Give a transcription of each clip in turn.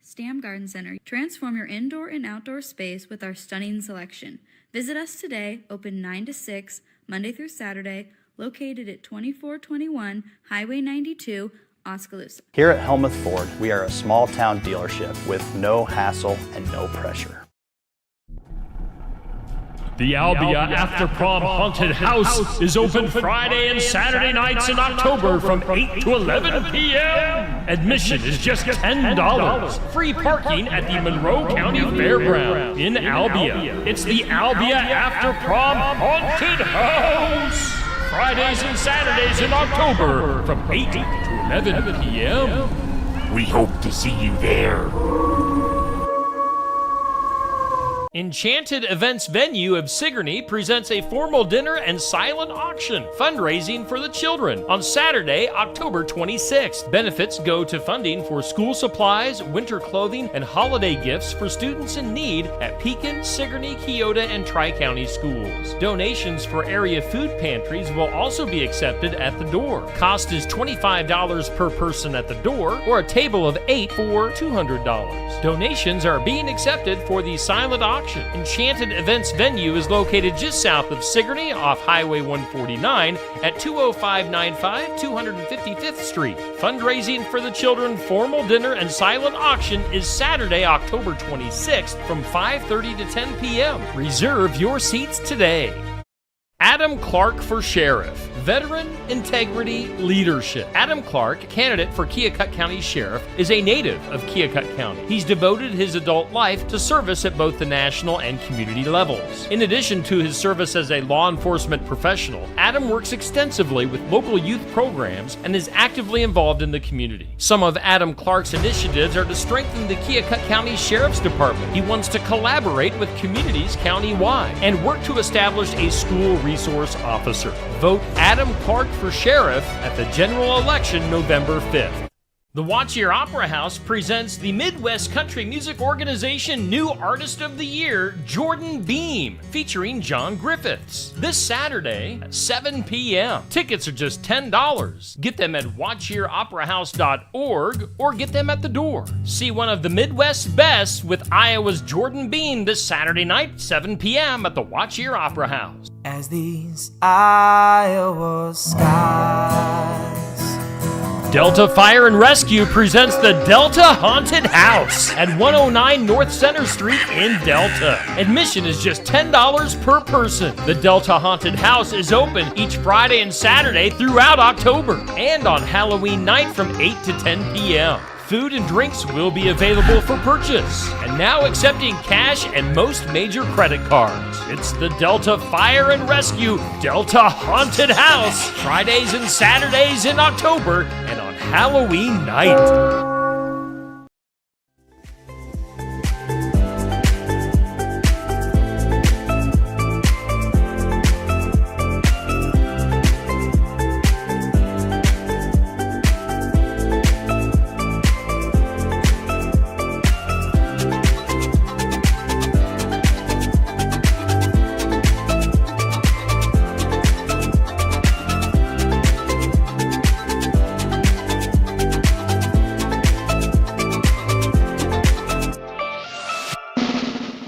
Stam Garden Center. Transform your indoor and outdoor space with our stunning selection. Visit us today, open 9 to 6, Monday through Saturday, located at 2421 Highway 92, Oskaloosa. Here at Helmuth Ford, we are a small town dealership with no hassle and no pressure. The Albia After Prom Haunted House is open Friday and Saturday nights in October from 8 to 11 p.m. Admission is just $10. Free parking at the Monroe County Fairground in Albia. It's the Albia After Prom Haunted House. Fridays and Saturdays in October from 8 to 11 p.m. We hope to see you there. Enchanted Events Venue of Sigourney presents a formal dinner and silent auction fundraising for the children on Saturday, October 26th. Benefits go to funding for school supplies, winter clothing, and holiday gifts for students in need at Pekin, Sigourney, Keota, and Tri-County schools. Donations for area food pantries will also be accepted at the door. Cost is $25 per person at the door, or a table of 8 for $200. Donations are being accepted for the silent auction. Enchanted Events Venue is located just south of Sigourney off Highway 149 at 20595 255th Street. Fundraising for the children formal dinner and silent auction is Saturday, October 26th from 5:30 to 10 p.m. Reserve your seats today. Adam Clark for Sheriff. Veteran, integrity, leadership. Adam Clark, candidate for Keokuk County Sheriff, is a native of Keokuk County. He's devoted his adult life to service at both the national and community levels. In addition to his service as a law enforcement professional, Adam works extensively with local youth programs and is actively involved in the community. Some of Adam Clark's initiatives are to strengthen the Keokuk County Sheriff's Department. He wants to collaborate with communities countywide and work to establish a school resource officer. Vote Adam Clark for Sheriff at the general election November 5th. The Watch Your Opera House presents the Midwest Country Music Organization New Artist of the Year, Jordan Beam, featuring John Griffiths, this Saturday at 7 p.m. Tickets are just $10. Get them at watchyyouroperahouse.org or get them at the door. See one of the Midwest's best with Iowa's Jordan Beam this Saturday night, 7 p.m. at the Watch Your Opera House. As these Iowa skies. Delta Fire and Rescue presents the Delta Haunted House at 109 North Center Street in Delta. Admission is just $10 per person. The Delta Haunted House is open each Friday and Saturday throughout October and on Halloween night from 8 to 10 p.m. Food and drinks will be available for purchase, and now accepting cash and most major credit cards. It's the Delta Fire and Rescue Delta Haunted House, Fridays and Saturdays in October and on Halloween night.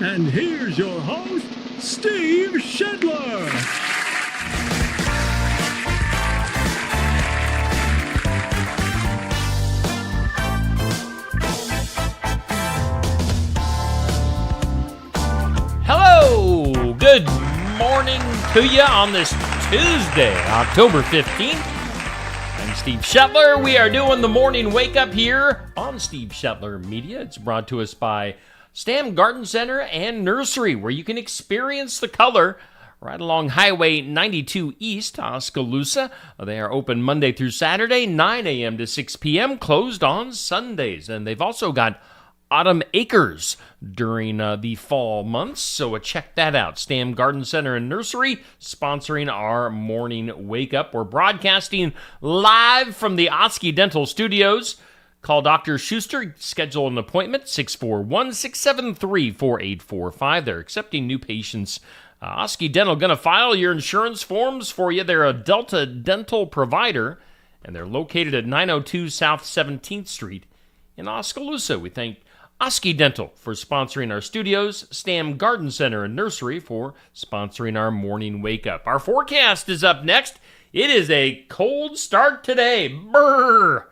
And here's your host, Steve Shedler. Hello, good morning to you on this Tuesday, October 15th. I'm Steve Shetler. We are doing the morning wake up here on Steve Shetler Media. It's brought to us by Stam Garden Center and Nursery, where you can experience the color right along Highway 92 East, Oskaloosa. They are open Monday through Saturday, 9 a.m. to 6 p.m., closed on Sundays. And they've also got Autumn Acres during the fall months, so check that out. Stam Garden Center and Nursery sponsoring our morning wake up. We're broadcasting live from the Oski Dental Studios. Call Dr. Schuster, schedule an appointment, 641-673-4845. They're accepting new patients. Oski Dental going to file your insurance forms for you. They're a Delta dental provider, and they're located at 902 South 17th Street in Oskaloosa. We thank Oski Dental for sponsoring our studios, Stam Garden Center and Nursery for sponsoring our morning wake up. Our forecast is up next. It is a cold start today. Brrr!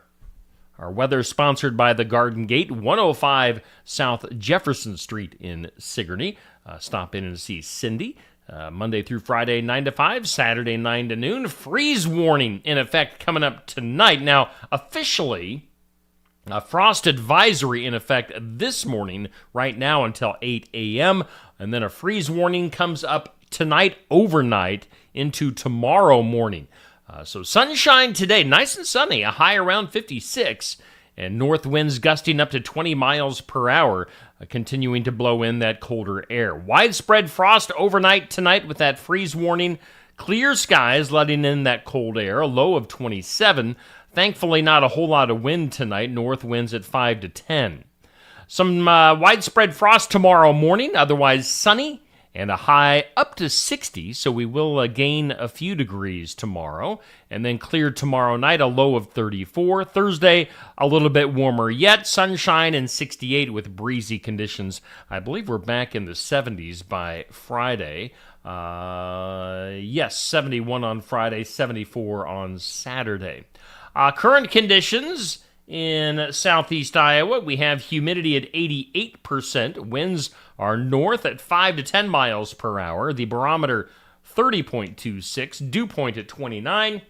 Our weather sponsored by the Garden Gate, 105 South Jefferson Street in Sigourney. Stop in and see Cindy. Monday through Friday, 9 to 5, Saturday, 9 to noon. Freeze warning in effect coming up tonight. Now, officially, a frost advisory in effect this morning, right now until 8 a.m., and then a freeze warning comes up tonight overnight into tomorrow morning. So sunshine today, nice and sunny, a high around 56, and north winds gusting up to 20 miles per hour, continuing to blow in that colder air. Widespread frost overnight tonight with that freeze warning. Clear skies letting in that cold air, a low of 27. Thankfully, not a whole lot of wind tonight. North winds at 5 to 10. Some widespread frost tomorrow morning, otherwise sunny, and a high up to 60, so we will gain a few degrees tomorrow. And then clear tomorrow night, a low of 34. Thursday, a little bit warmer yet. Sunshine and 68 with breezy conditions. I believe we're back in the 70s by Friday. Yes, 71 on Friday, 74 on Saturday. Current conditions in southeast Iowa, we have humidity at 88%. Winds are north at 5 to 10 miles per hour. The barometer 30.26, dew point at 29.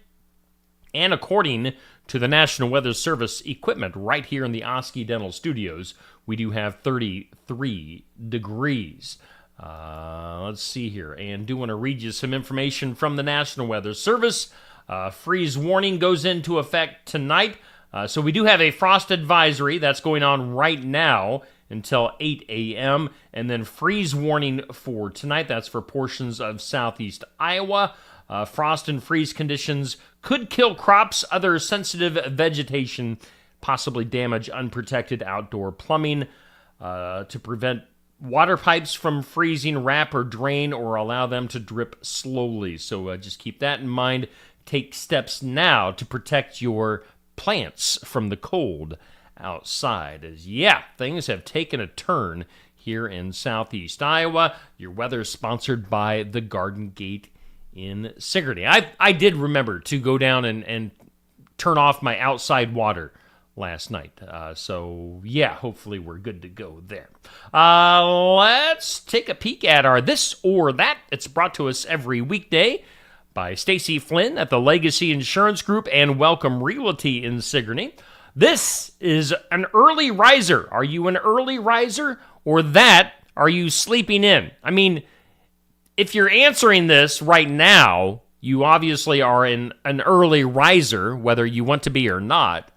And according to the National Weather Service equipment right here in the Oski Dental Studios, we do have 33 degrees. Let's see here. And do want to read you some information from the National Weather Service. Freeze warning goes into effect tonight. So we do have a frost advisory that's going on right now until 8 a.m. And then freeze warning for tonight. That's for portions of southeast Iowa. Frost and freeze conditions could kill crops, other sensitive vegetation, possibly damage unprotected outdoor plumbing. To prevent water pipes from freezing, wrap or drain, or allow them to drip slowly. So just keep that in mind. Take steps now to protect your plants from the cold outside. As things have taken a turn here in southeast Iowa. Your weather is sponsored by the Garden Gate in Sigourney. I did remember to go down and turn off my outside water last night. So hopefully we're good to go there. Let's take a peek at our This or That. It's brought to us every weekday by Stacy Flynn at the Legacy Insurance Group and Welcome Realty in Sigourney. This is an early riser. Are you an early riser, or that are you sleeping in? I mean, if you're answering this right now, you obviously are an early riser, whether you want to be or not.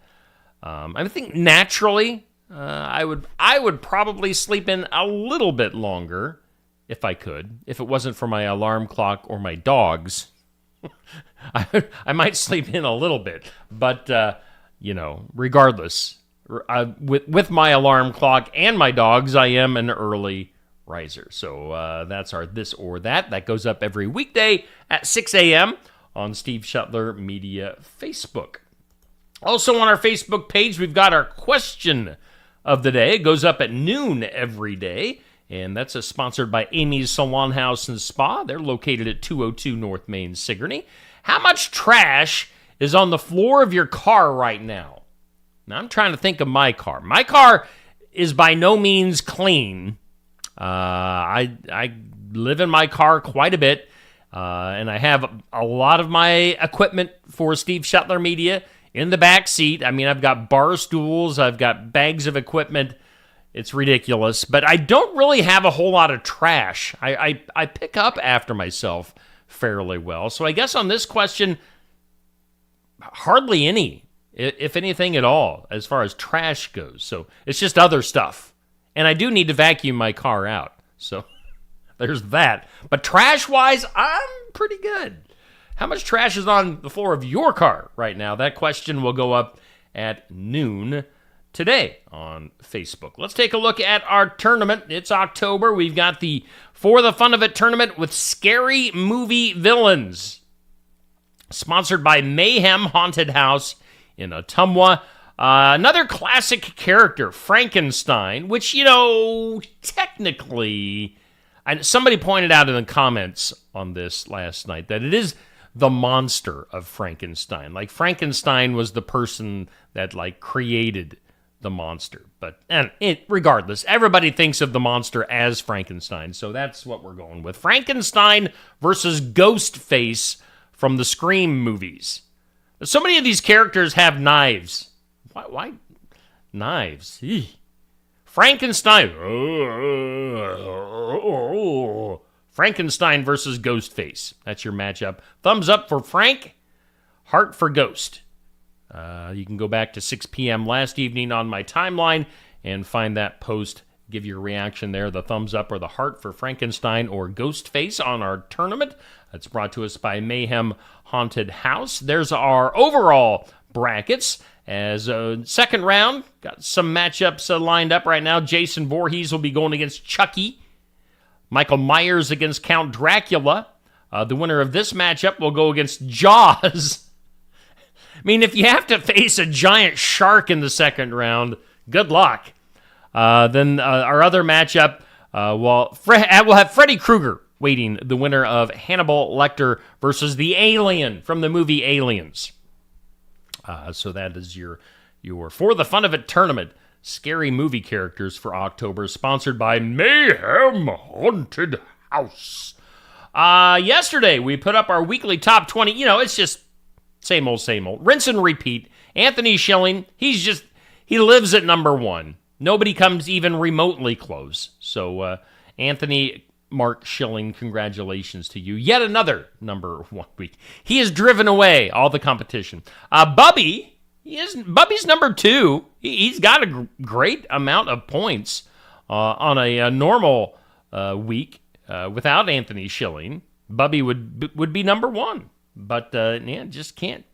I think naturally, I would probably sleep in a little bit longer if I could, if it wasn't for my alarm clock or my dogs. I might sleep in a little bit, but regardless, with my alarm clock and my dogs, I am an early riser. So that's our This or That. That goes up every weekday at 6 a.m. on Steve Shuttler Media Facebook. Also on our Facebook page, we've got our question of the day. It goes up at noon every day. And that's sponsored by Amy's Salon House and Spa. They're located at 202 North Main, Sigourney. How much trash is on the floor of your car right now? Now, I'm trying to think of my car. My car is by no means clean. I live in my car quite a bit, and I have a lot of my equipment for Steve Shuttler Media in the back seat. I mean, I've got bar stools. I've got bags of equipment. It's ridiculous, but I don't really have a whole lot of trash. I pick up after myself fairly well. So I guess on this question, hardly any, if anything at all, as far as trash goes. So it's just other stuff. And I do need to vacuum my car out. So there's that. But trash-wise, I'm pretty good. How much trash is on the floor of your car right now? That question will go up at noon today on Facebook. Let's take a look at our tournament. It's October. We've got the For the Fun of It tournament with Scary Movie Villains, sponsored by Mayhem Haunted House in Ottumwa. Another classic character, Frankenstein, which, technically, somebody pointed out in the comments on this last night that it is the monster of Frankenstein. Like, Frankenstein was the person that, created the monster. But regardless, everybody thinks of the monster as Frankenstein, so that's what we're going with. Frankenstein versus Ghostface from the Scream movies. So many of these characters have knives. Why knives? Eey. Frankenstein. Frankenstein versus Ghostface. That's your matchup. Thumbs up for Frank, heart for Ghost. You can go back to 6 p.m. last evening on my timeline and find that post. Give your reaction there, the thumbs up or the heart for Frankenstein or Ghostface on our tournament. That's brought to us by Mayhem Haunted House. There's our overall brackets. As a second round, got some matchups lined up right now. Jason Voorhees will be going against Chucky. Michael Myers against Count Dracula. The winner of this matchup will go against Jaws. I mean, if you have to face a giant shark in the second round, good luck. Then our other matchup, we'll have Freddy Krueger waiting, the winner of Hannibal Lecter versus the Alien from the movie Aliens. So that is your For the Fun of It tournament. Scary movie characters for October, sponsored by Mayhem Haunted House. Yesterday, we put up our weekly top 20. It's just same old. Rinse and repeat. Anthony Schilling, he lives at number one. Nobody comes even remotely close. So, Anthony Mark Schilling, congratulations to you. Yet another number 1 week. He has driven away all the competition. Bubby's number 2. He's got a great amount of points on a normal week without Anthony Schilling. Bubby would be number 1, but just can't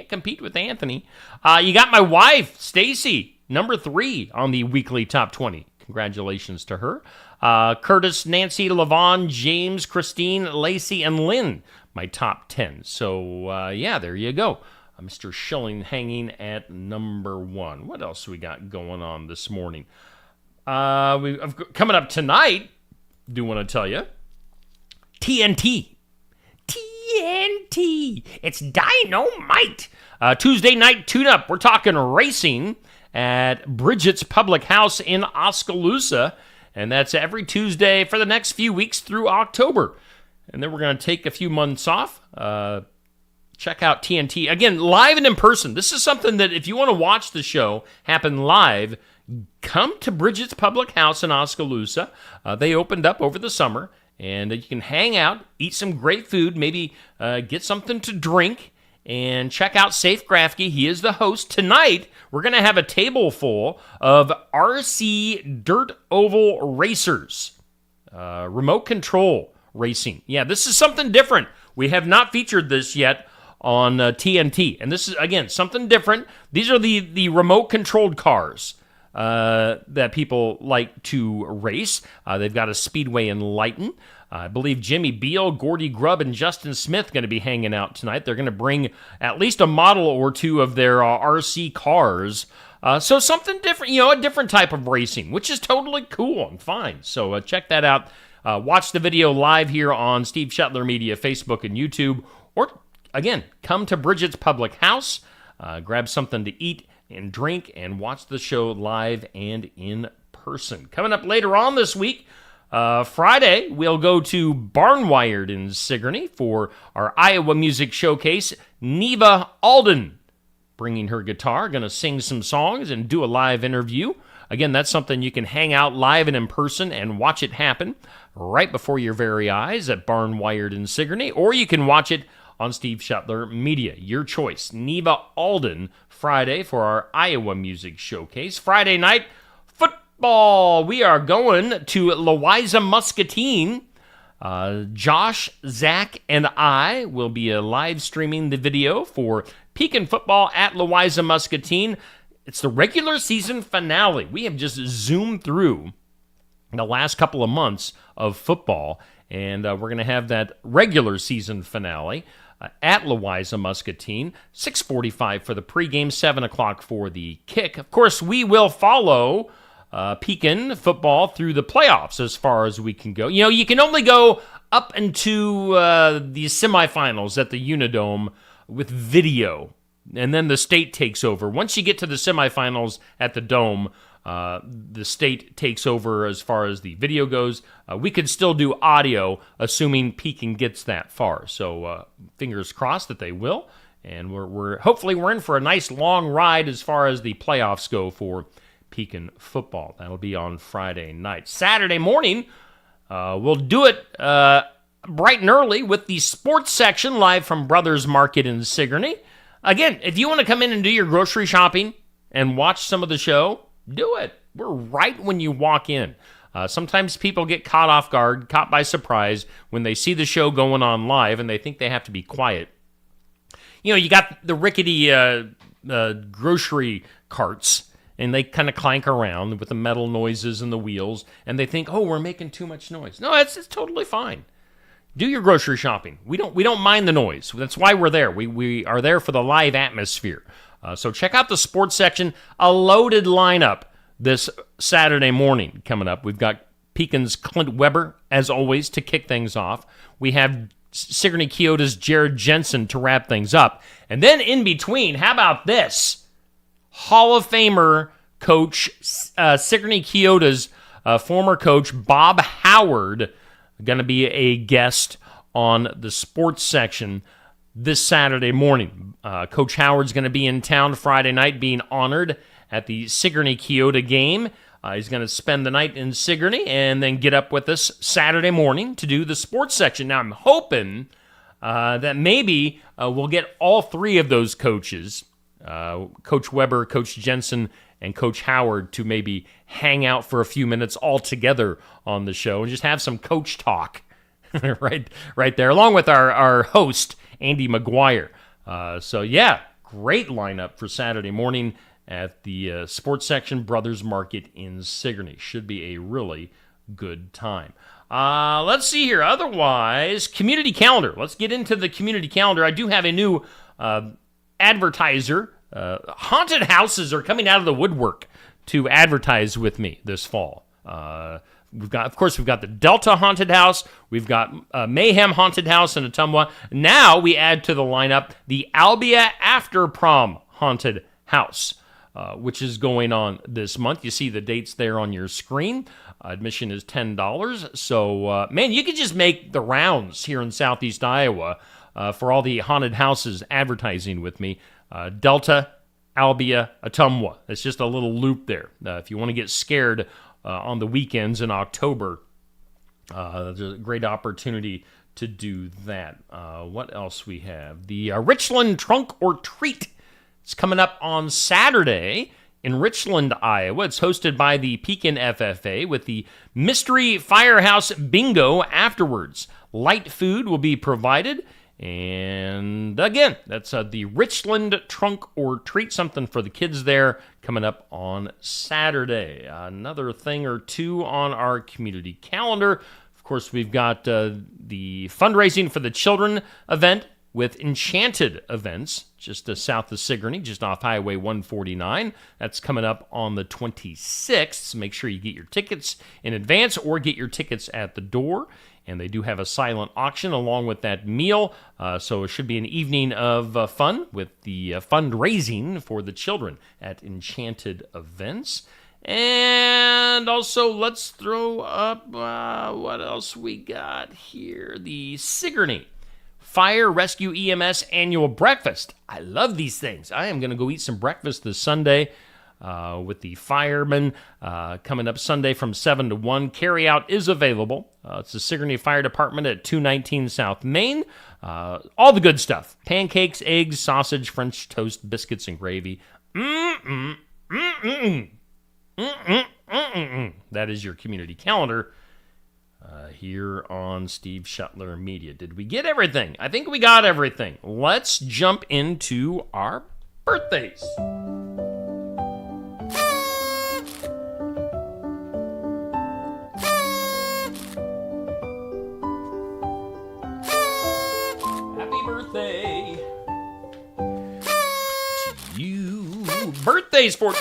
compete with Anthony. You got my wife Stacy, number 3 on the weekly top 20. Congratulations to her. Curtis, Nancy, Lavon, James, Christine, Lacey, and Lynn, my top 10. So, there you go. Mr. Schilling hanging at number 1. What else we got going on this morning? Coming up tonight, do want to tell you, TNT. It's dynamite. Tuesday night tune-up. We're talking racing at Bridget's Public House in Oskaloosa. And that's every Tuesday for the next few weeks through October. And then we're going to take a few months off. Check out TNT. Again, live and in person. This is something that if you want to watch the show happen live, come to Bridget's Public House in Oskaloosa. They opened up over the summer. And you can hang out, eat some great food, maybe get something to drink, and check out Safe Grafke. He is the host. Tonight, we're going to have a table full of RC Dirt Oval Racers, remote control racing. Yeah, this is something different. We have not featured this yet on TNT. And this is, again, something different. These are the remote-controlled cars that people like to race. They've got a Speedway in Lighton. I believe Jimmy Beal, Gordy Grubb, and Justin Smith going to be hanging out tonight. They're going to bring at least a model or two of their RC cars. So something different, a different type of racing, which is totally cool and fine. So check that out. Watch the video live here on Steve Shetler Media, Facebook, and YouTube. Or, again, come to Bridget's Public House, grab something to eat and drink, and watch the show live and in person. Coming up later on this week, Friday, we'll go to Barnwired in Sigourney for our Iowa Music Showcase. Neva Alden, bringing her guitar, going to sing some songs and do a live interview. Again, that's something you can hang out live and in person and watch it happen right before your very eyes at Barnwired in Sigourney, or you can watch it on Steve Shetler Media. Your choice. Neva Alden, Friday for our Iowa Music Showcase. Friday night, football. We are going to Louisa Muscatine. Josh, Zach, and I will be live streaming the video for Pekin football at Louisa Muscatine. It's the regular season finale. We have just zoomed through the last couple of months of football, and we're going to have that regular season finale. at Louisa Muscatine. 6:45 for the pregame, 7 o'clock for the kick. Of course, we will follow Pekin football through the playoffs as far as we can go. You know, you can only go up into the semifinals at the Unidome with video, and then the state takes over. Once you get to the semifinals at the Dome, the state takes over as far as the video goes. We could still do audio, assuming Pekin gets that far. So fingers crossed that they will, and we're hopefully we're in for a nice long ride as far as the playoffs go for Pekin football. That'll be on Friday night. Saturday morning, we'll do it bright and early with the sports section live from Brothers Market in Sigourney. Again, if you want to come in and do your grocery shopping and watch some of the show, do it. We're right when you walk in. Sometimes people get caught off guard, caught by surprise when they see the show going on live and they think they have to be quiet. You know, you got the rickety grocery carts, and they kind of clank around with the metal noises and the wheels, and they think, oh, we're making too much noise. No, it's totally fine. Do your grocery shopping. We don't mind the noise. That's why we're there. We are there for the live atmosphere. So check out the sports section. A loaded lineup this Saturday morning coming up. We've got Pekin's Clint Weber, as always, to kick things off. We have Sigourney Keota's Jared Jensen to wrap things up. And then in between, how about this? Hall of Famer coach, Sigourney Keota's former coach, Bob Howard, going to be a guest on the sports section this Saturday morning. Coach Howard's going to be in town Friday night being honored at the Sigourney Keota game. He's going to spend the night in Sigourney and then get up with us Saturday morning to do the sports section. Now, I'm hoping that maybe we'll get all three of those coaches, Coach Weber, Coach Jensen, and Coach Howard, to maybe hang out for a few minutes all together on the show and just have some coach talk right there, along with our host, Andy McGuire. So, yeah, great lineup for Saturday morning at the sports section, Brothers Market in Sigourney. Should be a really good time. Let's see here. Otherwise, community calendar. Let's get into the community calendar. I do have a new advertiser. Haunted houses are coming out of the woodwork to advertise with me this fall. We've got the Delta Haunted House. We've got Mayhem Haunted House in Ottumwa. Now we add to the lineup the Albia After Prom Haunted House, which is going on this month. You see the dates there on your screen. Admission is $10. So, man, you could just make the rounds here in Southeast Iowa for all the haunted houses advertising with me. Delta, Albia, Ottumwa. It's just a little loop there. If you want to get scared on the weekends in October, there's a great opportunity to do that. What else we have? The Richland Trunk or Treat. It's coming up on Saturday in Richland, Iowa. It's hosted by the Pekin FFA with the Mystery Firehouse Bingo afterwards. Light food will be provided. And again, that's the Richland Trunk or Treat, something for the kids there, coming up on Saturday. Another thing or two on our community calendar. Of course, we've got the fundraising for the children event with Enchanted Events, just south of Sigourney, just off Highway 149. That's coming up on the 26th. So make sure you get your tickets in advance or get your tickets at the door. And they do have a silent auction along with that meal. So it should be an evening of fun with the fundraising for the children at Enchanted Events. And also, let's throw up what else we got here. The Sigourney Fire Rescue EMS Annual Breakfast. I love these things. I am going to go eat some breakfast this Sunday with the firemen coming up Sunday from 7 to 1. Carryout is available. It's the Sigourney Fire Department at 219 South Main. All the good stuff. Pancakes, eggs, sausage, French toast, biscuits, and gravy. That is your community calendar here on Steve Shuttler Media. Did we get everything? I think we got everything. Let's jump into our birthdays. Happy birthday birthdays for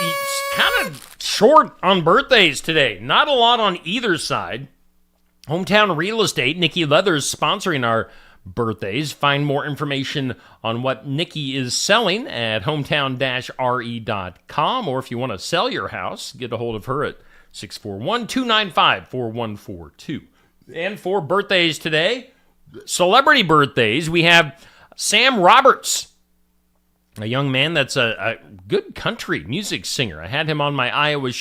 kind of short on birthdays today. Not a lot on either side. Hometown Real Estate, Nikki Leathers sponsoring our birthdays. Find more information on what Nikki is selling at hometown-re.com, or if you want to sell your house, get a hold of her at 641-295-4142. And for birthdays today, celebrity birthdays, we have Sam Roberts, a young man that's a good country music singer. I had him on my Iowa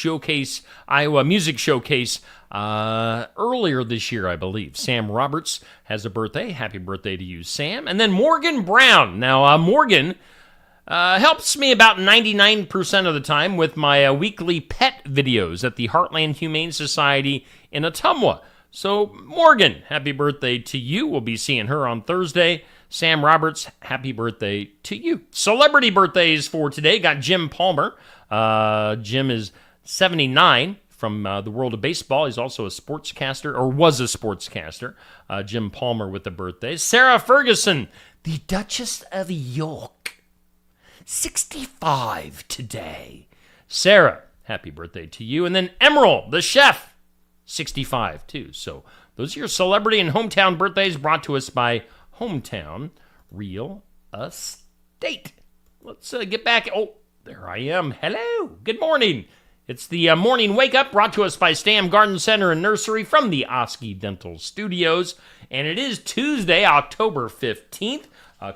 Music Showcase earlier this year, I believe. Sam Roberts has a birthday. Happy birthday to you, Sam. And then Morgan Brown. Now, Morgan helps me about 99% of the time with my weekly pet videos at the Heartland Humane Society in Ottumwa. So, Morgan, happy birthday to you. We'll be seeing her on Thursday. Sam Roberts, happy birthday to you. Celebrity birthdays for today. Got Jim Palmer. Jim is 79 from the world of baseball. He's also a sportscaster, or was a sportscaster. Jim Palmer with the birthdays. Sarah Ferguson, the Duchess of York, 65 today. Sarah, happy birthday to you. And then Emerald, the chef, 65 too. So those are your celebrity and hometown birthdays brought to us by Hometown Real Estate. Let's get back. Oh, there I am. Hello. Good morning. It's the morning wake up brought to us by Stam Garden Center and Nursery from the Oski Dental Studios. And it is Tuesday, October 15th.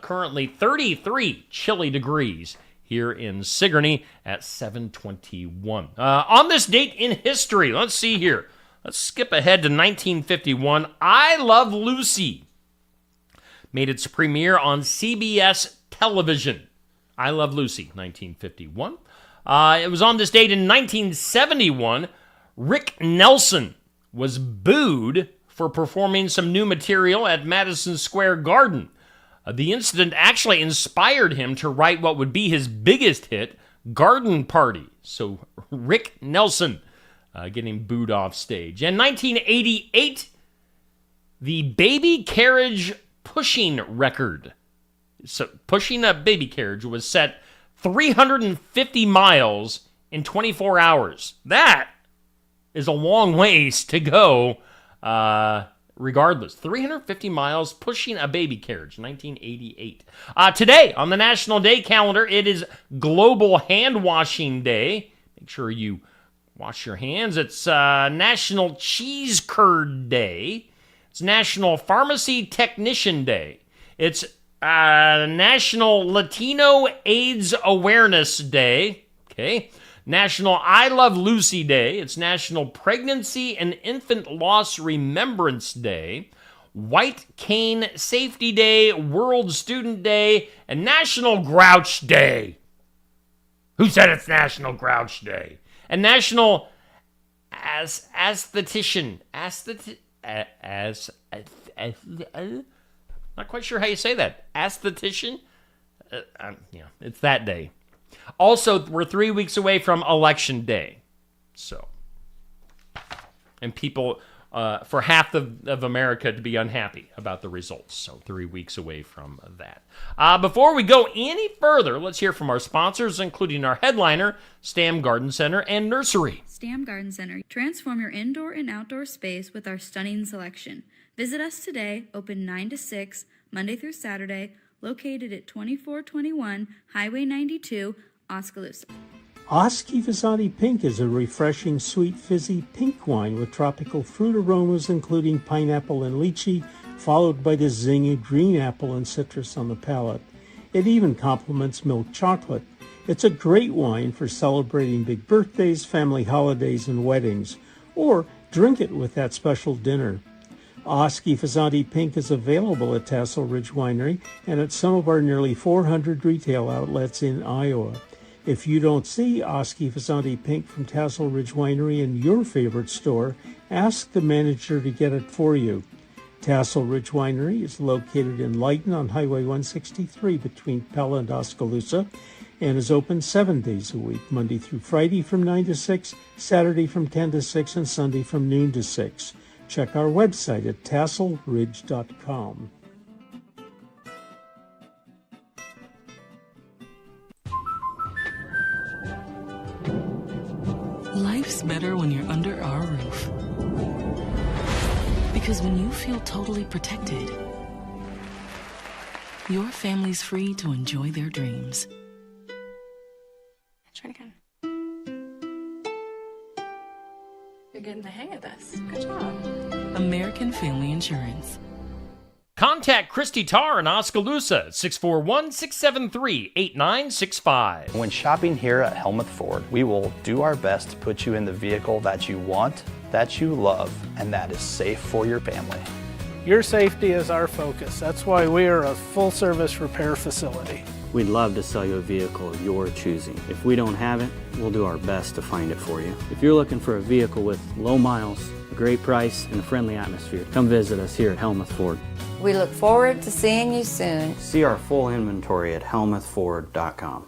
Currently 33 chilly degrees here in Sigourney at 7:21. On this date in history, let's see here. Let's skip ahead to 1951. I Love Lucy made its premiere on CBS television. I Love Lucy, 1951. It was on this date in 1971. Rick Nelson was booed for performing some new material at Madison Square Garden. The incident actually inspired him to write what would be his biggest hit, Garden Party. So Rick Nelson getting booed off stage. In 1988, the baby carriage pushing record. So pushing a baby carriage was set 350 miles in 24 hours. That is a long ways to go, regardless. 350 miles pushing a baby carriage, 1988. Today, on the National Day calendar, it is Global Hand Washing Day. Make sure you wash your hands. It's National Cheese Curd Day. It's National Pharmacy Technician Day. It's National Latino AIDS Awareness Day. Okay. National I Love Lucy Day. It's National Pregnancy and Infant Loss Remembrance Day. White Cane Safety Day, World Student Day, and National Grouch Day. Who said it's National Grouch Day? And National Aesthetician. Not quite sure how you say that. Aesthetician? It's that day. Also, we're 3 weeks away from Election Day. So, and people, for half of America to be unhappy about the results. So 3 weeks away from that. Before we go any further, let's hear from our sponsors, including our headliner, Stam Garden Center and Nursery. Stam Garden Center. Transform your indoor and outdoor space with our stunning selection. Visit us today, open 9 to 6, Monday through Saturday, located at 2421 Highway 92, Oskaloosa. Oski Vasati Pink is a refreshing, sweet, fizzy pink wine with tropical fruit aromas including pineapple and lychee, followed by the zingy green apple and citrus on the palate. It even complements milk chocolate. It's a great wine for celebrating big birthdays, family holidays, and weddings, or drink it with that special dinner. Oski Vasati Pink is available at Tassel Ridge Winery and at some of our nearly 400 retail outlets in Iowa. If you don't see Oski Vasati Pink from Tassel Ridge Winery in your favorite store, ask the manager to get it for you. Tassel Ridge Winery is located in Lyton on Highway 163 between Pella and Oskaloosa and is open 7 days a week, Monday through Friday from 9 to 6, Saturday from 10 to 6, and Sunday from noon to 6. Check our website at tasselridge.com. life's better when you're under our roof. Because when you feel totally protected, your family's free to enjoy their dreams. Try it again. You're getting the hang of this. Good job. American Family Insurance. Contact Christy Tarr in Oskaloosa at 641-673-8965. When shopping here at Helmuth Ford, we will do our best to put you in the vehicle that you want, that you love, and that is safe for your family. Your safety is our focus. That's why we are a full-service repair facility. We'd love to sell you a vehicle of your choosing. If we don't have it, we'll do our best to find it for you. If you're looking for a vehicle with low miles, a great price, and a friendly atmosphere, come visit us here at Helmuth Ford. We look forward to seeing you soon. See our full inventory at helmuthford.com.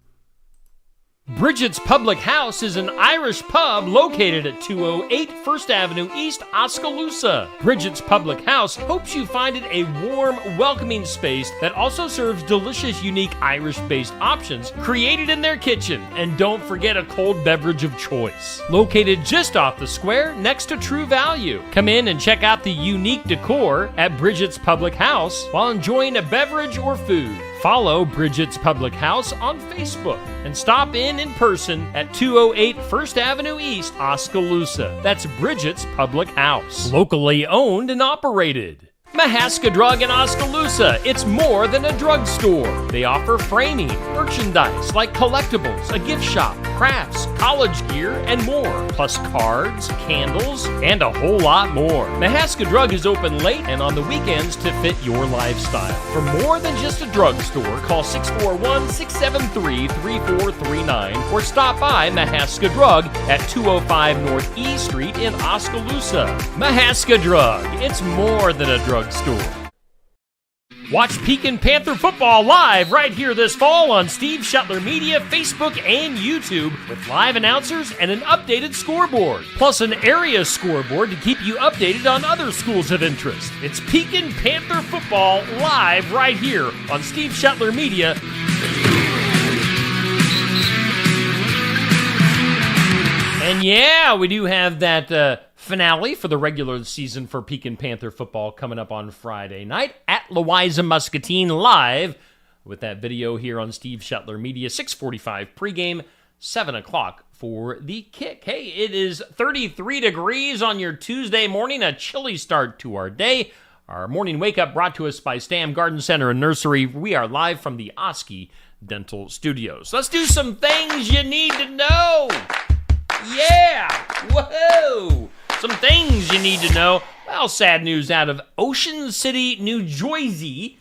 Bridget's Public House is an Irish pub located at 208 First Avenue East, Oskaloosa. Bridget's Public House hopes you find it a warm, welcoming space that also serves delicious, unique Irish-based options created in their kitchen. And don't forget a cold beverage of choice. Located just off the square next to True Value. Come in and check out the unique decor at Bridget's Public House while enjoying a beverage or food. Follow Bridget's Public House on Facebook and stop in person at 208 First Avenue East, Oskaloosa. That's Bridget's Public House. Locally owned and operated. Mahaska Drug in Oskaloosa. It's more than a drugstore. They offer framing, merchandise like collectibles, a gift shop, crafts, college gear, and more. Plus cards, candles, and a whole lot more. Mahaska Drug is open late and on the weekends to fit your lifestyle. For more than just a drugstore, call 641-673-3439 or stop by Mahaska Drug at 205 North E Street in Oskaloosa. Mahaska Drug. It's more than a drugstore. Watch Pekin Panther football live right here this fall on Steve Shetler Media, Facebook, and YouTube with live announcers and an updated scoreboard. Plus an area scoreboard to keep you updated on other schools of interest. It's Pekin Panther football live right here on Steve Shetler Media. And yeah, we do have that finale for the regular season for Pekin Panther football coming up on Friday night at Louisa Muscatine live with that video here on Steve Shetler Media, 6:45 pregame, 7 o'clock for the kick. Hey, it is 33 degrees on your Tuesday morning, a chilly start to our day. Our morning wake-up brought to us by Stam Garden Center and Nursery. We are live from the Oski Dental Studios. Let's do some things you need to know. Yeah! Whoa! Some things you need to know. Well, sad news out of Ocean City, New Jersey,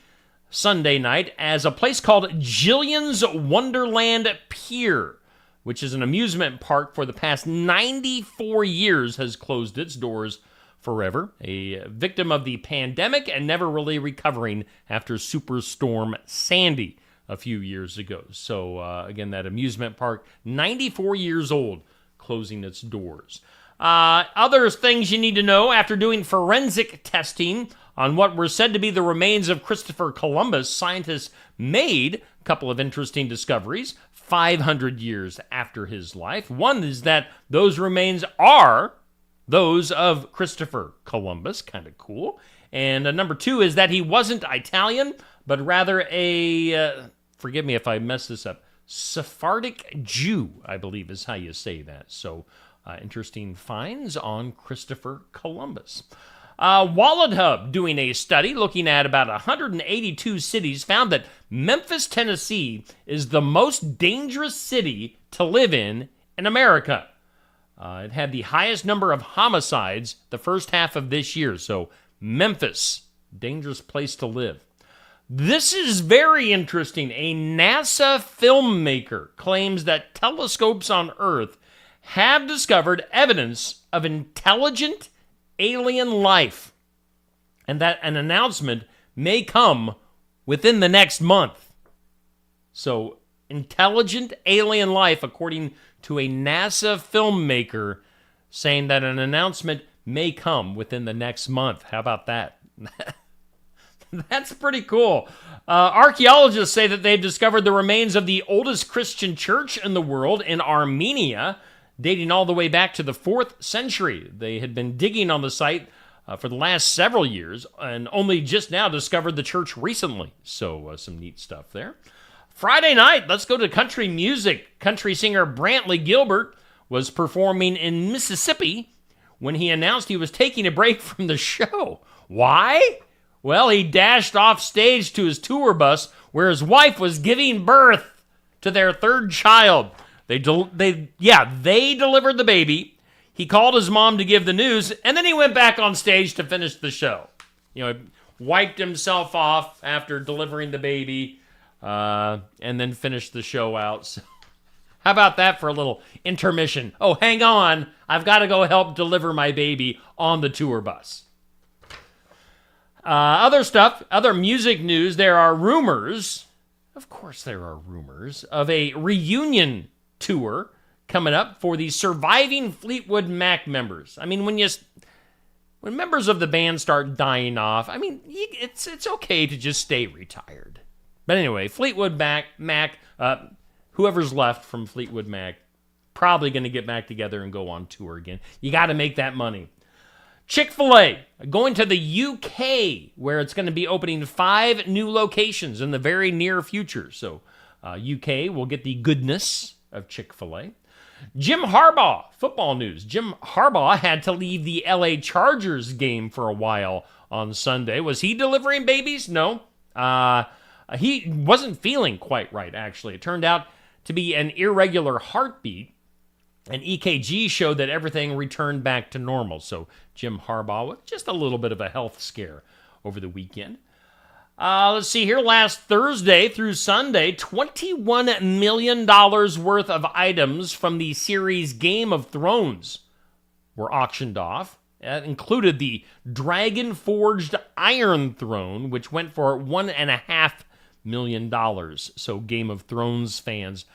Sunday night, as a place called Jillian's Wonderland Pier, which is an amusement park for the past 94 years, has closed its doors forever. A victim of the pandemic and never really recovering after Superstorm Sandy a few years ago. So, again, that amusement park, 94 years old, closing its doors. Other things you need to know after doing forensic testing on what were said to be the remains of Christopher Columbus, scientists made a couple of interesting discoveries 500 years after his life. One is that those remains are those of Christopher Columbus, kind of cool. And number two is that he wasn't Italian, but rather a, forgive me if I mess this up, Sephardic Jew, I believe is how you say that. So, interesting finds on Christopher Columbus. Wallet Hub, doing a study looking at about 182 cities, found that Memphis, Tennessee is the most dangerous city to live in America. It had the highest number of homicides the first half of this year. So, Memphis, dangerous place to live. This is very interesting. A NASA filmmaker claims that telescopes on Earth have discovered evidence of intelligent alien life, and that an announcement may come within the next month. So, intelligent alien life, according to a NASA filmmaker, saying that an announcement may come within the next month. How about that? That's pretty cool. Archaeologists say that they've discovered the remains of the oldest Christian church in the world in Armenia. dating all the way back to the 4th century. They had been digging on the site for the last several years and only just now discovered the church recently. So some neat stuff there. Friday night, let's go to country music. Country singer Brantley Gilbert was performing in Mississippi when he announced he was taking a break from the show. Why? Well, he dashed off stage to his tour bus where his wife was giving birth to their 3rd child. They delivered the baby. He called his mom to give the news, and then he went back on stage to finish the show. Wiped himself off after delivering the baby, and then finished the show out. So, how about that for a little intermission? Oh, hang on. I've got to go help deliver my baby on the tour bus. Other stuff, other music news, there are rumors, of course there are rumors, of a reunion tour coming up for the surviving Fleetwood Mac members. I mean, when members of the band start dying off, I mean, it's okay to just stay retired. But anyway, Fleetwood Mac, whoever's left from Fleetwood Mac, probably going to get back together and go on tour again. You got to make that money. Chick-fil-A going to the UK, where it's going to be opening 5 new locations in the very near future. So UK will get the goodness of Chick-fil-A. Jim Harbaugh, football news. Jim Harbaugh had to leave the LA Chargers game for a while on Sunday. Was he delivering babies? No. He wasn't feeling quite right, actually. It turned out to be an irregular heartbeat. An EKG showed that everything returned back to normal. So Jim Harbaugh with just a little bit of a health scare over the weekend. Let's see here. Last Thursday through Sunday, $21 million worth of items from the series Game of Thrones were auctioned off. That included the dragon-forged Iron Throne, which went for $1.5 million. So Game of Thrones fans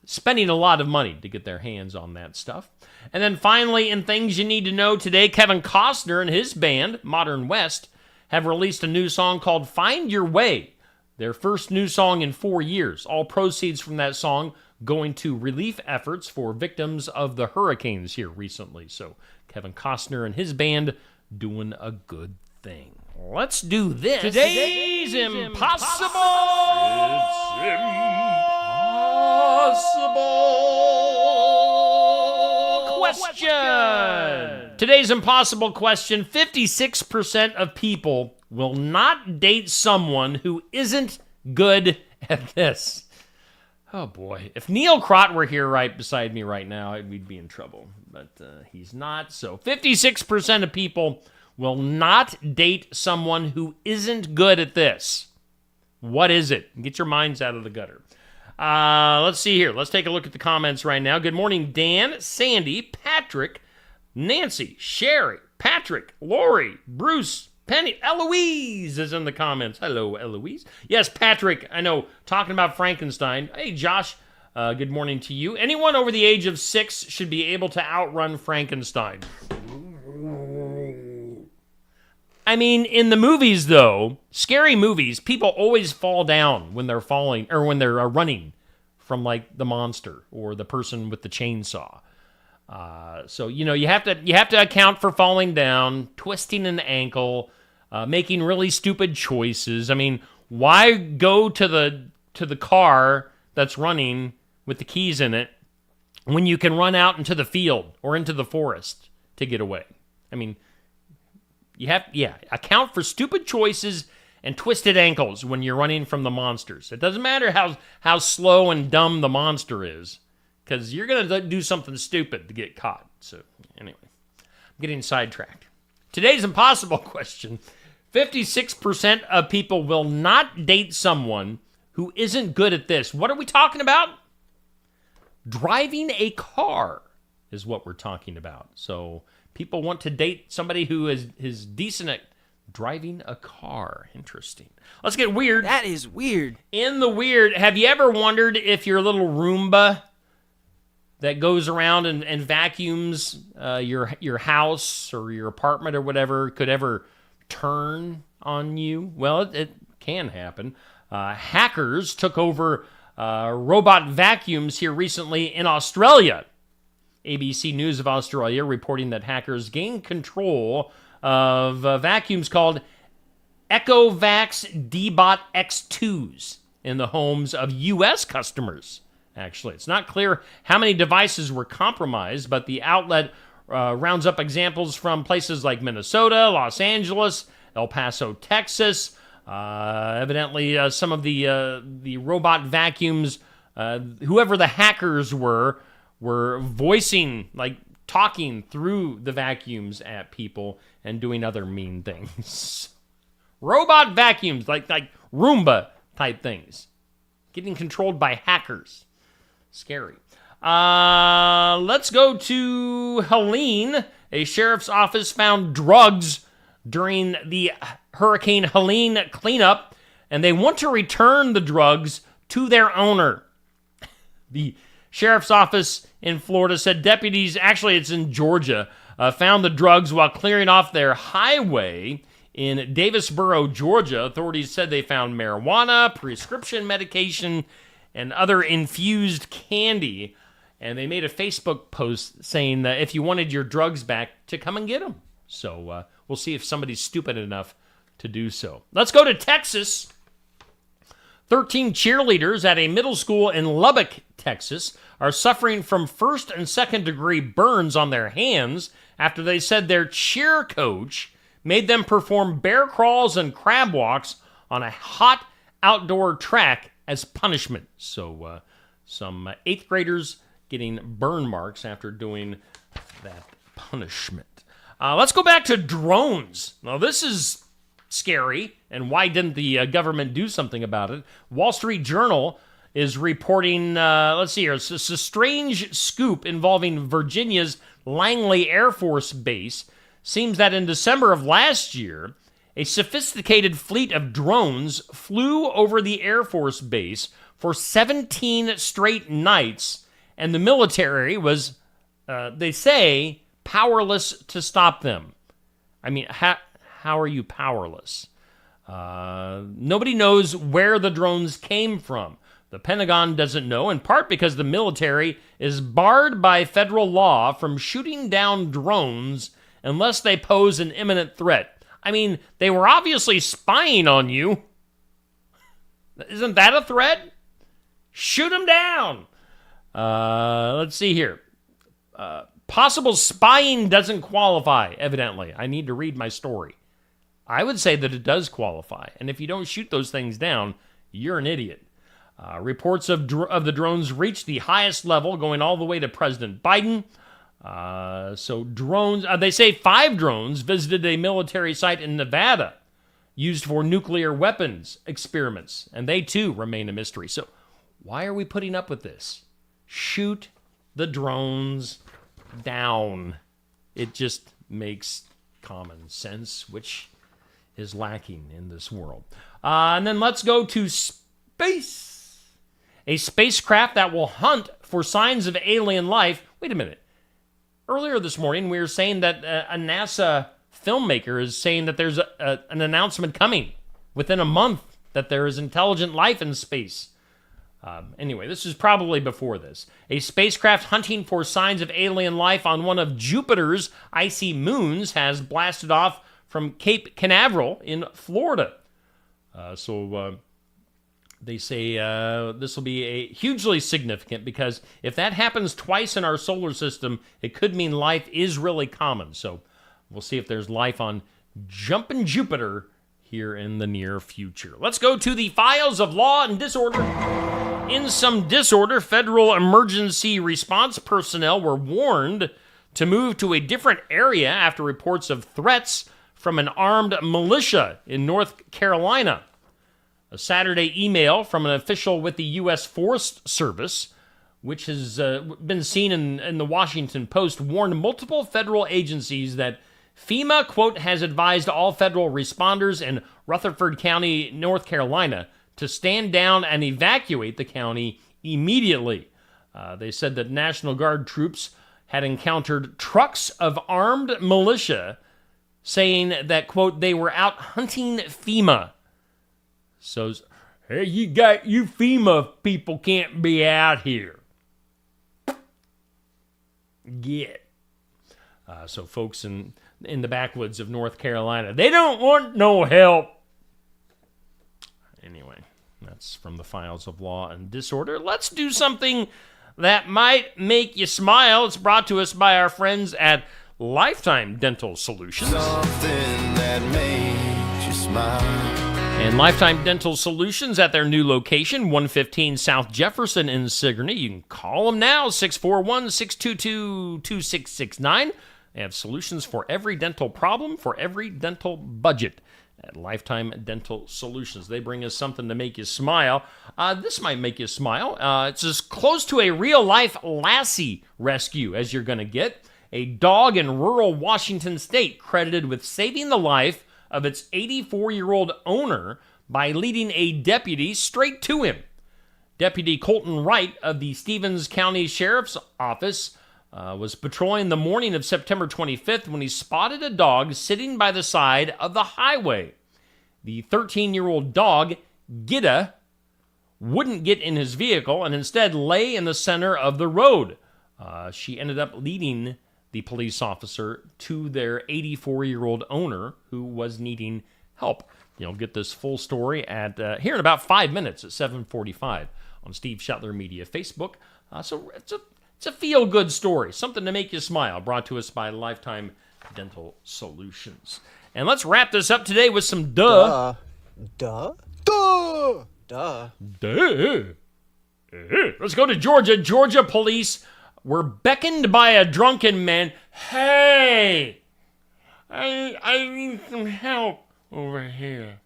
spending a lot of money to get their hands on that stuff. And then finally, in things you need to know today, Kevin Costner and his band, Modern West, have released a new song called Find Your Way, their first new song in 4 years. All proceeds from that song going to relief efforts for victims of the hurricanes here recently. So Kevin Costner and his band doing a good thing. Let's do this. Today's impossible question. Today's impossible question. 56% of people will not date someone who isn't good at this. Oh boy. If Neil Crott were here right beside me right now, we'd be in trouble. But he's not. So 56% of people will not date someone who isn't good at this. What is it? Get your minds out of the gutter. Let's see here. Let's take a look at the comments right now. Good morning, Dan, Sandy, Patrick, Nancy, Sherry, Patrick, Lori, Bruce, Penny, Eloise is in the comments. Hello, Eloise. Yes, Patrick, I know, talking about Frankenstein. Hey, Josh, good morning to you. Anyone over the age of 6 should be able to outrun Frankenstein. I mean, in the movies, though, scary movies, people always fall down when they're falling or when they're running from, like, the monster or the person with the chainsaw. So, you know, you have to account for falling down, twisting an ankle, making really stupid choices. I mean, why go to the car that's running with the keys in it when you can run out into the field or into the forest to get away? I mean, account for stupid choices and twisted ankles when you're running from the monsters. It doesn't matter how slow and dumb the monster is, because you're going to do something stupid to get caught. So, anyway, I'm getting sidetracked. Today's impossible question. 56% of people will not date someone who isn't good at this. What are we talking about? Driving a car is what we're talking about. So, people want to date somebody who is decent at driving a car. Interesting. Let's get weird. That is weird. In the weird, have you ever wondered if your little Roomba that goes around and vacuums your house or your apartment or whatever could ever turn on you? Well, it can happen. Hackers took over robot vacuums here recently in Australia. ABC News of Australia reporting that hackers gained control of vacuums called Ecovacs D-Bot X2s in the homes of U.S. customers. Actually, it's not clear how many devices were compromised, but the outlet rounds up examples from places like Minnesota, Los Angeles, El Paso, Texas. Evidently, some of the robot vacuums, whoever the hackers were voicing, like talking through the vacuums at people and doing other mean things. Robot vacuums, like Roomba type things, getting controlled by hackers. Scary. Let's go to Helene. A sheriff's office found drugs during the Hurricane Helene cleanup, and they want to return the drugs to their owner. The sheriff's office in Florida said deputies, actually it's in Georgia, found the drugs while clearing off their highway in Davisboro, Georgia. Authorities said they found marijuana, prescription medication, and other infused candy. And they made a Facebook post saying that if you wanted your drugs back, to come and get them. So we'll see if somebody's stupid enough to do so. Let's go to Texas. 13 cheerleaders at a middle school in Lubbock, Texas, are suffering from first and second degree burns on their hands after they said their cheer coach made them perform bear crawls and crab walks on a hot outdoor track as punishment. So some 8th graders getting burn marks after doing that punishment. Let's go back to drones. Now, this is scary, and why didn't the government do something about it? Wall Street Journal is reporting, let's see here, it's a strange scoop involving Virginia's Langley Air Force Base. Seems that in December of last year, a sophisticated fleet of drones flew over the Air Force Base for 17 straight nights, and the military was, they say, powerless to stop them. I mean, how are you powerless? Nobody knows where the drones came from. The Pentagon doesn't know, in part because the military is barred by federal law from shooting down drones unless they pose an imminent threat. I mean, they were obviously spying on you. Isn't that a threat? Shoot them down. Let's see here. Possible spying doesn't qualify, evidently. I need to read my story. I would say that it does qualify. And if you don't shoot those things down, you're an idiot. Reports of the drones reached the highest level, going all the way to President Biden. So drones, they say 5 drones visited a military site in Nevada used for nuclear weapons experiments, and they too remain a mystery. So why are we putting up with this? Shoot the drones down. It just makes common sense, which is lacking in this world. And then let's go to space. A spacecraft that will hunt for signs of alien life. Wait a minute. Earlier this morning, we were saying that a NASA filmmaker is saying that there's an announcement coming within a month that there is intelligent life in space. Anyway, this is probably before this. A spacecraft hunting for signs of alien life on one of Jupiter's icy moons has blasted off from Cape Canaveral in Florida. They say this will be hugely significant because if that happens twice in our solar system, it could mean life is really common. So we'll see if there's life on Jumpin' Jupiter here in the near future. Let's go to the files of law and disorder. In some disorder, federal emergency response personnel were warned to move to a different area after reports of threats from an armed militia in North Carolina. A Saturday email from an official with the U.S. Forest Service, which has been seen in the Washington Post, warned multiple federal agencies that FEMA, quote, has advised all federal responders in Rutherford County, North Carolina, to stand down and evacuate the county immediately. They said that National Guard troops had encountered trucks of armed militia saying that, quote, they were out hunting FEMA. So, hey, you FEMA people can't be out here. get. So folks in the backwoods of North Carolina, they don't want no help. Anyway, that's from the Files of Law and Disorder. Let's do something that might make you smile. It's brought to us by our friends at Lifetime Dental Solutions. Something that makes you smile. And Lifetime Dental Solutions at their new location, 115 South Jefferson in Sigourney. You can call them now, 641-622-2669. They have solutions for every dental problem, for every dental budget at Lifetime Dental Solutions. They bring us something to make you smile. This might make you smile. It's as close to a real-life Lassie rescue as you're going to get. A dog in rural Washington state credited with saving the life of its 84-year-old owner by leading a deputy straight to him. Deputy Colton Wright of the Stevens County Sheriff's Office was patrolling the morning of September 25th when he spotted a dog sitting by the side of the highway. The 13-year-old dog, Gita, wouldn't get in his vehicle and instead lay in the center of the road. She ended up leading the police officer to their 84-year-old owner who was needing help. You'll get this full story at here in about 5 minutes at 7:45 on Steve Shetler Media Facebook. So it's a feel-good story, something to make you smile, brought to us by Lifetime Dental Solutions. And let's wrap this up today with some duh. Duh. Let's go to Georgia. Georgia police were beckoned by a drunken man. Hey, I need some help over here.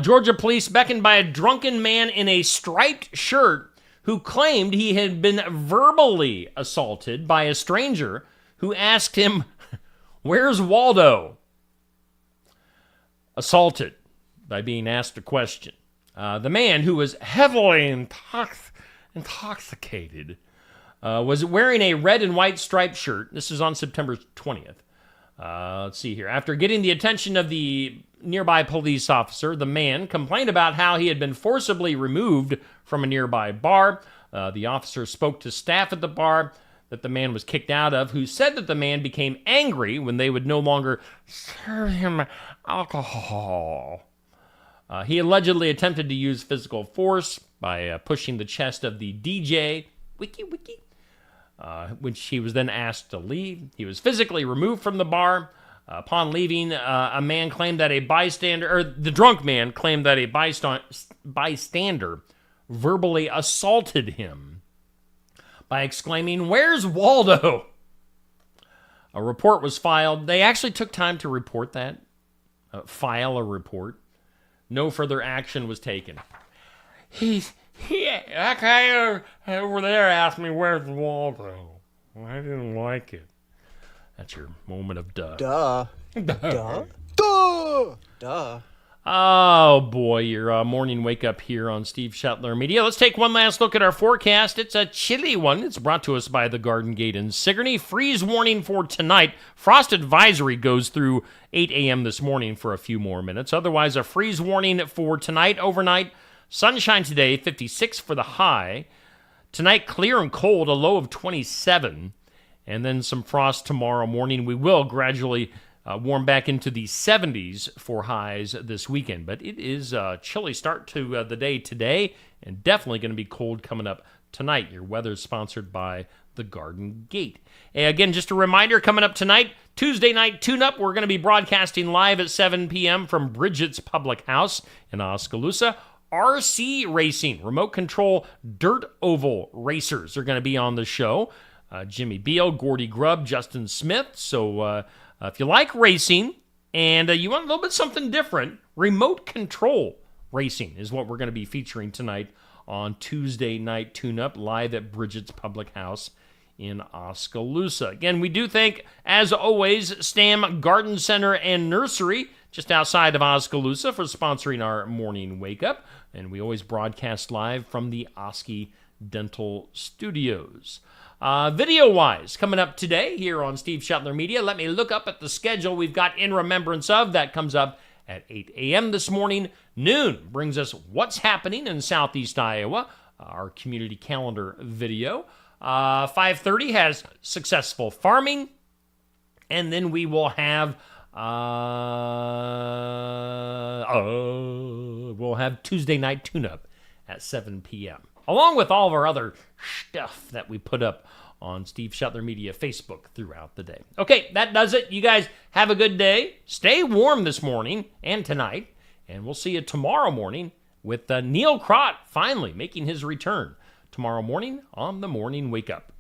Georgia police beckoned by a drunken man in a striped shirt who claimed he had been verbally assaulted by a stranger who asked him, "Where's Waldo?" Assaulted by being asked a question. The man, who was heavily intoxicated, was wearing a red and white striped shirt. This is on September 20th. Let's see here. After getting the attention of the nearby police officer, the man complained about how he had been forcibly removed from a nearby bar. The officer spoke to staff at the bar that the man was kicked out of, who said that the man became angry when they would no longer serve him alcohol. He allegedly attempted to use physical force by pushing the chest of the DJ, which he was then asked to leave. He was physically removed from the bar. Upon leaving, the drunk man claimed that a bystander verbally assaulted him by exclaiming, "Where's Waldo?" A report was filed. They actually took time to report that, file a report. No further action was taken. That guy over there asked me, "Where's Waldo?" I didn't like it. That's your moment of duh. Duh. Oh, boy, your morning wake-up here on Steve Shetler Media. Let's take one last look at our forecast. It's a chilly one. It's brought to us by the Garden Gate in Sigourney. Freeze warning for tonight. Frost advisory goes through 8 a.m. this morning for a few more minutes. Otherwise, a freeze warning for tonight, overnight. Sunshine today, 56 for the high. Tonight, clear and cold, a low of 27. And then some frost tomorrow morning. We will gradually warm back into the 70s for highs this weekend. But it is a chilly start to the day today, and definitely going to be cold coming up tonight. Your weather is sponsored by the Garden Gate. Again, just a reminder, coming up tonight, Tuesday night tune-up. We're going to be broadcasting live at 7 p.m. from Bridget's Public House in Oskaloosa. RC Racing, remote control dirt oval racers are going to be on the show. Jimmy Beal, Gordy Grubb, Justin Smith. So if you like racing and you want a little bit something different, remote control racing is what we're going to be featuring tonight on Tuesday night tune-up live at Bridget's Public House in Oskaloosa. Again, we do thank, as always, Stam Garden Center and Nursery just outside of Oskaloosa for sponsoring our morning wake-up. And we always broadcast live from the Oski Dental Studios. Video-wise, coming up today here on Steve Shetler Media, let me look up at the schedule we've got in remembrance of. That comes up at 8 a.m. this morning. Noon brings us What's Happening in Southeast Iowa, our community calendar video. 5:30 has Successful Farming. And then we will have Tuesday Night Tune-Up at 7 p.m. along with all of our other stuff that we put up on Steve Shetler Media Facebook throughout the day. Okay, that does it. You guys have a good day. Stay warm this morning and tonight, and we'll see you tomorrow morning with Neil Crott finally making his return tomorrow morning on the Morning Wake Up.